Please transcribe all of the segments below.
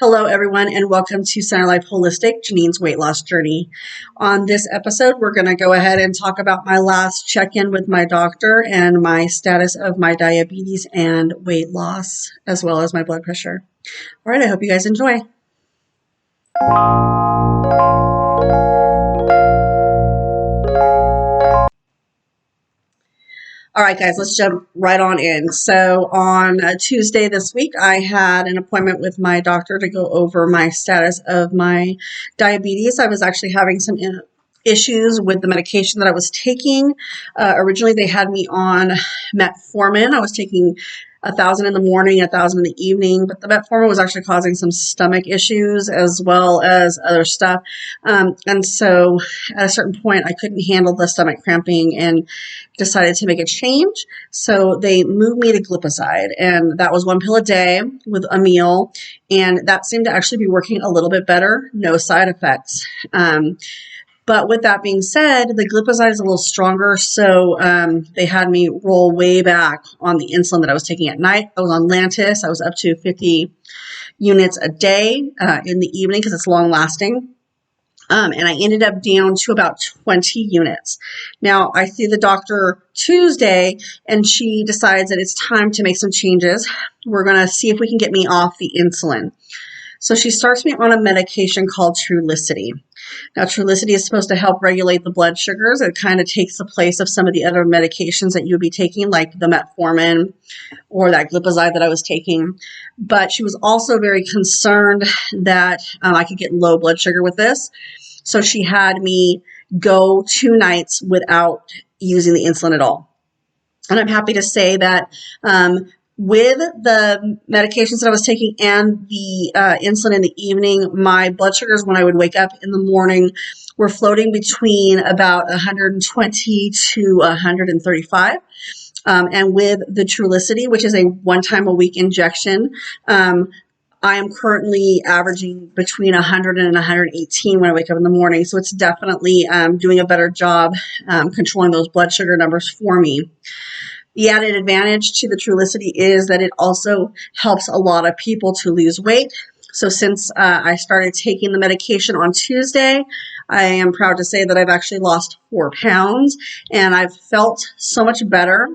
Hello, everyone, and welcome to Center Life Holistic, Janine's weight loss journey. On this episode, we're going to go ahead and talk about my last check-in with my doctor and my status of my diabetes and weight loss, as well as my blood pressure. All right, I hope you guys enjoy. All right, guys, let's jump right on in. So on Tuesday this week, I had an appointment with my doctor to go over my status of my diabetes. I was actually having some issues with the medication that I was taking. Originally, they had me on metformin. I was taking 1,000 in the morning, 1,000 in the evening, but the metformin was actually causing some stomach issues as well as other stuff. And so at a certain point, I couldn't handle the stomach cramping and decided to make a change. So they moved me to glipizide, and that was 1 pill a day with a meal. And that seemed to actually be working a little bit better, no side effects. But with that being said, the glipizide is a little stronger, so they had me roll way back on the insulin that I was taking at night. I was on Lantus. I was up to 50 units a day in the evening because it's long lasting. And I ended up down to about 20 units. Now, I see the doctor Tuesday, and she decides that it's time to make some changes. We're going to see if we can get me off the insulin. So she starts me on a medication called Trulicity. Now, Trulicity is supposed to help regulate the blood sugars. It kind of takes the place of some of the other medications that you would be taking, like the metformin or that glipizide that I was taking. But she was also very concerned that I could get low blood sugar with this. So she had me go 2 nights without using the insulin at all. And I'm happy to say that with the medications that I was taking and the insulin in the evening, my blood sugars when I would wake up in the morning were floating between about 120 to 135. And with the Trulicity, which is a 1 time a week injection, I am currently averaging between 100 and 118 when I wake up in the morning. So it's definitely doing a better job controlling those blood sugar numbers for me. The added advantage to the Trulicity is that it also helps a lot of people to lose weight. So since I started taking the medication on Tuesday, I am proud to say that I've actually lost 4 pounds, and I've felt so much better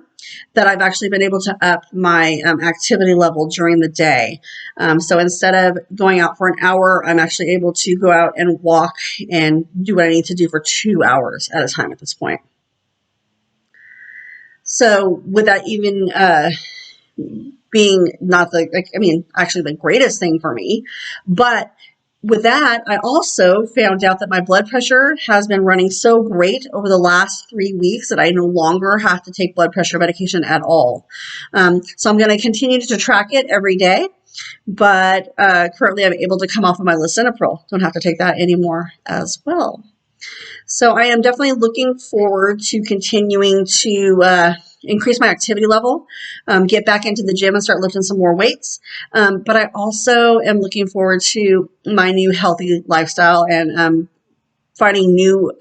that I've actually been able to up my activity level during the day. So instead of going out for an hour, I'm actually able to go out and walk and do what I need to do for 2 hours at a time at this point. So with that even being not actually the greatest thing for me, but with that, I also found out that my blood pressure has been running so great over the last 3 weeks that I no longer have to take blood pressure medication at all. So I'm going to continue to track it every day, but currently I'm able to come off of my lisinopril. Don't have to take that anymore as well. So I am definitely looking forward to continuing to increase my activity level, get back into the gym and start lifting some more weights. But I also am looking forward to my new healthy lifestyle and finding new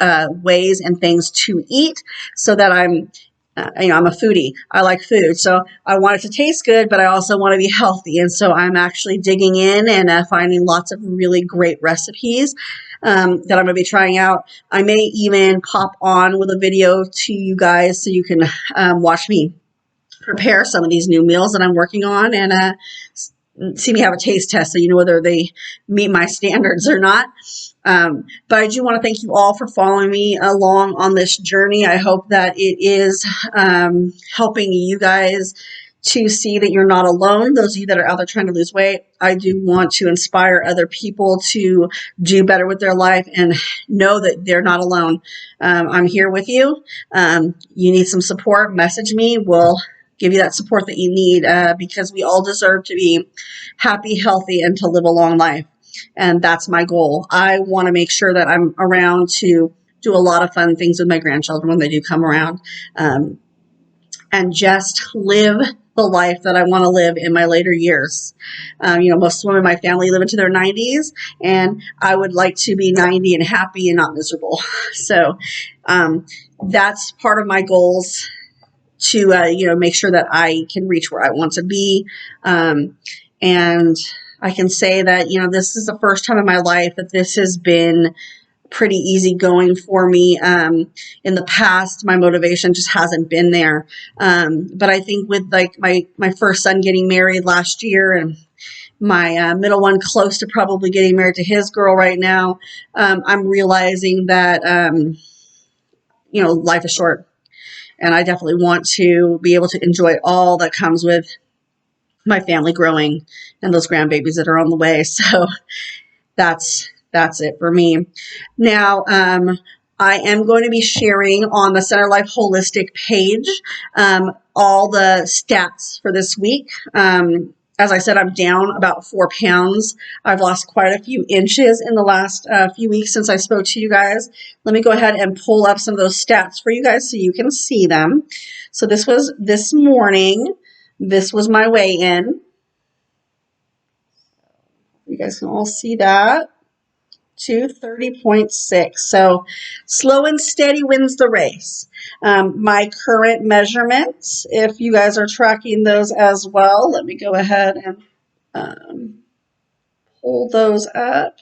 ways and things to eat so that I'm a foodie. I like food. So I want it to taste good, but I also want to be healthy. And so I'm actually digging in and finding lots of really great recipes that I'm going to be trying out. I may even pop on with a video to you guys so you can watch me prepare some of these new meals that I'm working on and see me have a taste test so you know whether they meet my standards or not. But I do want to thank you all for following me along on this journey. I hope that it is helping you guys to see that you're not alone. Those of you that are out there trying to lose weight, I do want to inspire other people to do better with their life and know that they're not alone. I'm here with you. You need some support, message me. We'll give you that support that you need because we all deserve to be happy, healthy, and to live a long life. And that's my goal. I want to make sure that I'm around to do a lot of fun things with my grandchildren when they do come around and just live the life that I want to live in my later years. Most women in my family live into their 90s, and I would like to be 90 and happy and not miserable. So that's part of my goals to make sure that I can reach where I want to be. And I can say that, you know, this is the first time in my life that this has been pretty easy going for me. In the past, my motivation just hasn't been there. But I think with like my first son getting married last year, and my middle one close to probably getting married to his girl right now, I'm realizing that, you know, life is short, and I definitely want to be able to enjoy all that comes with my family growing and those grandbabies that are on the way. So that's it for me. Now, I am going to be sharing on the Center Life Holistic page all the stats for this week. As I said, I'm down about 4 pounds. I've lost quite a few inches in the last few weeks since I spoke to you guys. Let me go ahead and pull up some of those stats for you guys so you can see them. So this was this morning. This was my weigh-in. You guys can all see that. 230.6. So slow and steady wins the race. My current measurements, if you guys are tracking those as well, let me go ahead and pull those up.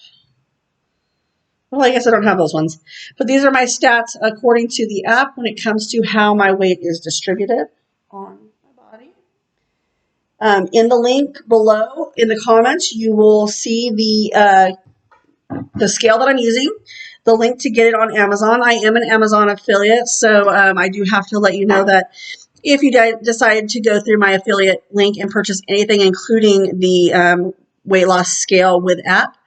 Well, I guess I don't have those ones, but these are my stats according to the app when it comes to how my weight is distributed on my body. In the link below in the comments, you will see the scale that I'm using, the link to get it on Amazon. I am an Amazon affiliate, so I do have to let you know that if you decide to go through my affiliate link and purchase anything, including the weight loss scale with app,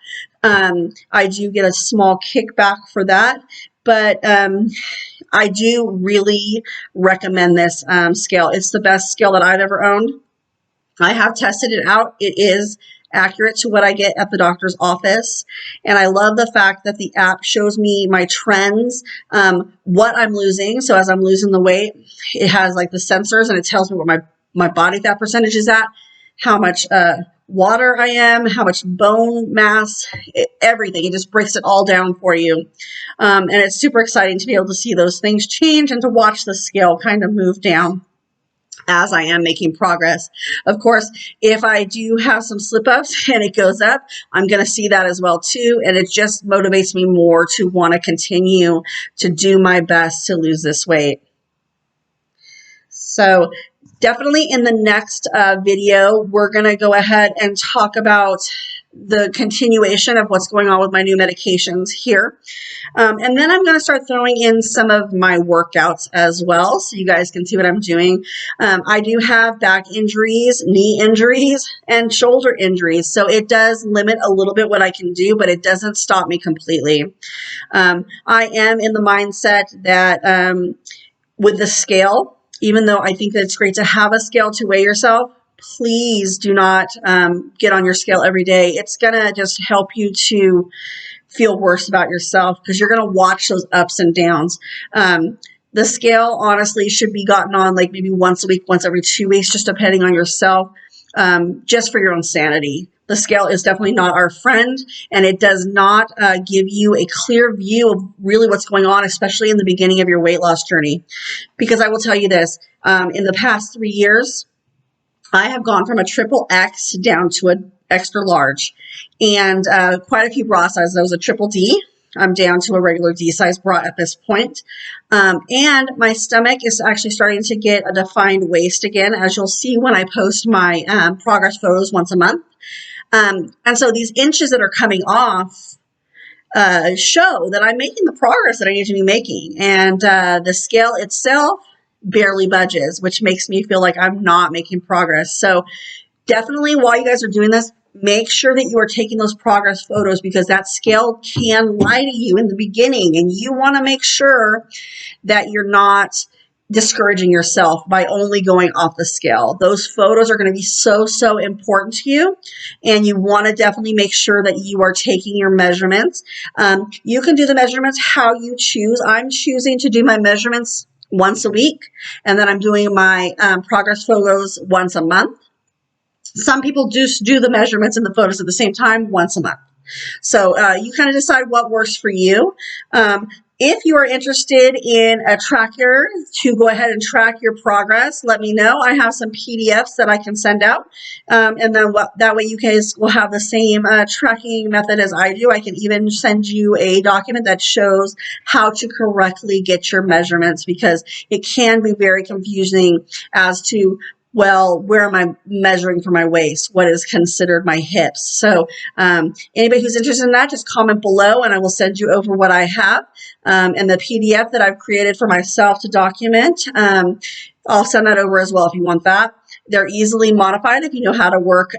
I do get a small kickback for that. But I do really recommend this scale. It's the best scale that I've ever owned. I have tested it out. It is accurate to what I get at the doctor's office. And I love the fact that the app shows me my trends, what I'm losing. So as I'm losing the weight, it has like the sensors and it tells me what my body fat percentage is at, how much water I am, how much bone mass, everything. It just breaks it all down for you. And it's super exciting to be able to see those things change and to watch the scale kind of move down as I am making progress. Of course, if I do have some slip-ups and it goes up, I'm going to see that as well too, and it just motivates me more to want to continue to do my best to lose this weight. So definitely in the next video, we're going to go ahead and talk about the continuation of what's going on with my new medications here. And then I'm going to start throwing in some of my workouts as well, so you guys can see what I'm doing. I do have back injuries, knee injuries, and shoulder injuries, so it does limit a little bit what I can do, but it doesn't stop me completely. I am in the mindset that with the scale, even though I think that it's great to have a scale to weigh yourself, please do not get on your scale every day. It's going to just help you to feel worse about yourself because you're going to watch those ups and downs. The scale, honestly, should be gotten on like maybe once a week, once every 2 weeks, just depending on yourself, just for your own sanity. The scale is definitely not our friend, and it does not give you a clear view of really what's going on, especially in the beginning of your weight loss journey. Because I will tell you this, in the past 3 years, I have gone from a triple X down to an extra large, and quite a few bra sizes. I was a triple D. I'm down to a regular D size bra at this point. And my stomach is actually starting to get a defined waist again, as you'll see when I post my progress photos once a month. And so these inches that are coming off show that I'm making the progress that I need to be making. And the scale itself barely budges, which makes me feel like I'm not making progress. So definitely while you guys are doing this, make sure that you are taking those progress photos, because that scale can lie to you in the beginning, and you want to make sure that you're not discouraging yourself by only going off the scale. Those photos are going to be so important to you, and you want to definitely make sure that you are taking your measurements. You can do the measurements how you choose. I'm choosing to do my measurements once a week, and then I'm doing my progress photos once a month. Some people just do the measurements and the photos at the same time once a month. So you kind of decide what works for you. If you are interested in a tracker to go ahead and track your progress, let me know. I have some PDFs that I can send out. And then that way you guys will have the same tracking method as I do. I can even send you a document that shows how to correctly get your measurements, because it can be very confusing as to, well, where am I measuring for my waist? What is considered my hips? So anybody who's interested in that, just comment below and I will send you over what I have. And the PDF that I've created for myself to document, I'll send that over as well if you want that. They're easily modified if you know how to work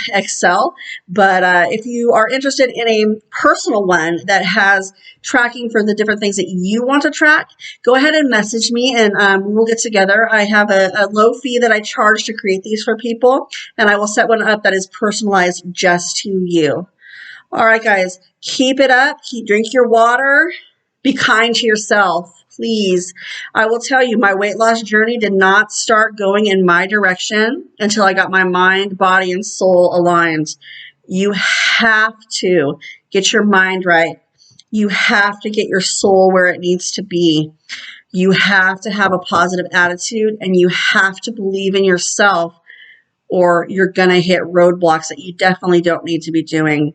Excel. But if you are interested in a personal one that has tracking for the different things that you want to track, go ahead and message me and we will get together. I have a low fee that I charge to create these for people, and I will set one up that is personalized just to you. All right, guys, keep it up. Drink your water. Be kind to yourself, please. I will tell you, my weight loss journey did not start going in my direction until I got my mind, body, and soul aligned. You have to get your mind right. You have to get your soul where it needs to be. You have to have a positive attitude, and you have to believe in yourself, or you're going to hit roadblocks that you definitely don't need to be doing.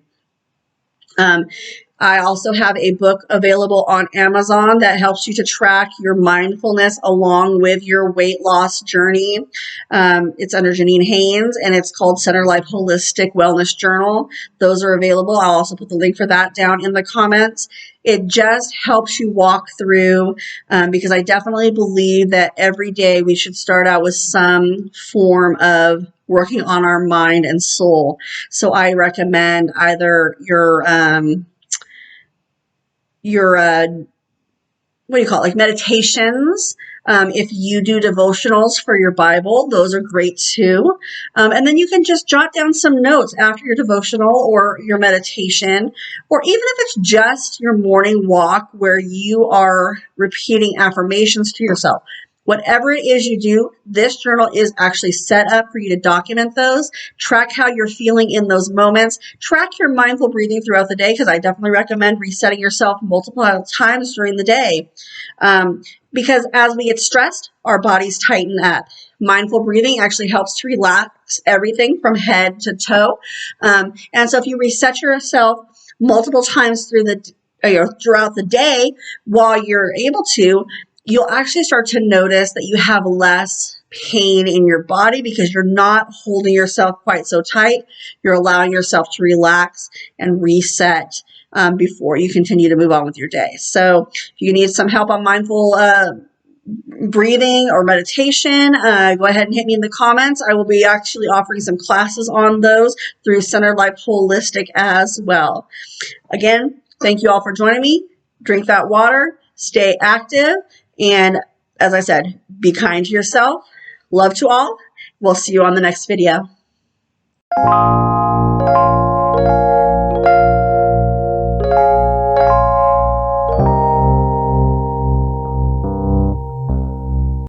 I also have a book available on Amazon that helps you to track your mindfulness along with your weight loss journey. It's under Janine Haynes, and it's called Center Life Holistic Wellness Journal. Those are available. I'll also put the link for that down in the comments. It just helps you walk through, because I definitely believe that every day we should start out with some form of working on our mind and soul. So I recommend either your what do you call it, like meditations. If you do devotionals for your Bible, those are great too. And then you can just jot down some notes after your devotional or your meditation, or even if it's just your morning walk where you are repeating affirmations to yourself. Whatever it is you do, this journal is actually set up for you to document those, track how you're feeling in those moments, track your mindful breathing throughout the day, because I definitely recommend resetting yourself multiple times during the day. Because as we get stressed, our bodies tighten up. Mindful breathing actually helps to relax everything from head to toe. And so if you reset yourself multiple times throughout the day while you're able to, you'll actually start to notice that you have less pain in your body because you're not holding yourself quite so tight. You're allowing yourself to relax and reset before you continue to move on with your day. So if you need some help on mindful breathing or meditation, go ahead and hit me in the comments. I will be actually offering some classes on those through Center Life Holistic as well. Again, thank you all for joining me. Drink that water, stay active, and as I said, be kind to yourself. Love to all. We'll see you on the next video.